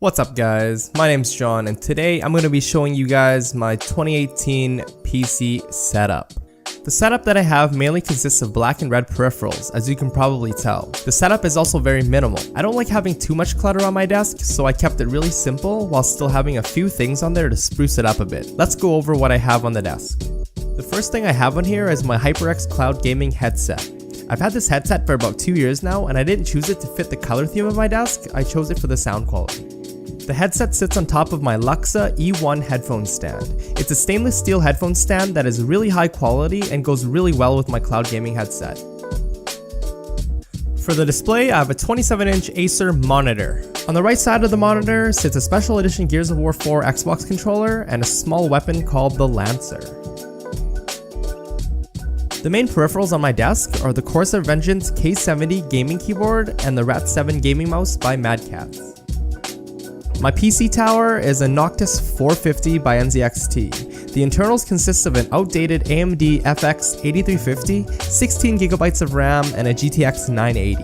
What's up guys, my name's John and today I'm going to be showing you guys my 2018 PC setup. The setup that I have mainly consists of black and red peripherals, as you can probably tell. The setup is also very minimal. I don't like having too much clutter on my desk, so I kept it really simple while still having a few things on there to spruce it up a bit. Let's go over what I have on the desk. The first thing I have on here is my HyperX Cloud Gaming headset. I've had this headset for about 2 years now and I didn't choose it to fit the color theme of my desk, I chose it for the sound quality. The headset sits on top of my Luxa E1 headphone stand. It's a stainless steel headphone stand that is really high quality and goes really well with my cloud gaming headset. For the display, I have a 27-inch Acer monitor. On the right side of the monitor sits a special edition Gears of War 4 Xbox controller and a small weapon called the Lancer. The main peripherals on my desk are the Corsair Vengeance K70 gaming keyboard and the Rat7 gaming mouse by Mad Catz. My PC tower is a Noctis 450 by NZXT. The internals consist of an outdated AMD FX 8350, 16GB of RAM, and a GTX 980.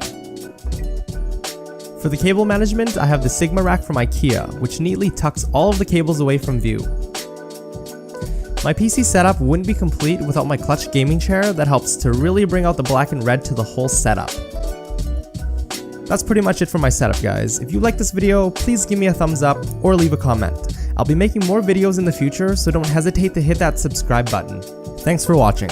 For the cable management, I have the Sigma rack from IKEA, which neatly tucks all of the cables away from view. My PC setup wouldn't be complete without my clutch gaming chair that helps to really bring out the black and red to the whole setup. That's pretty much it for my setup guys. If you like this video, please give me a thumbs up or leave a comment. I'll be making more videos in the future, so don't hesitate to hit that subscribe button. Thanks for watching.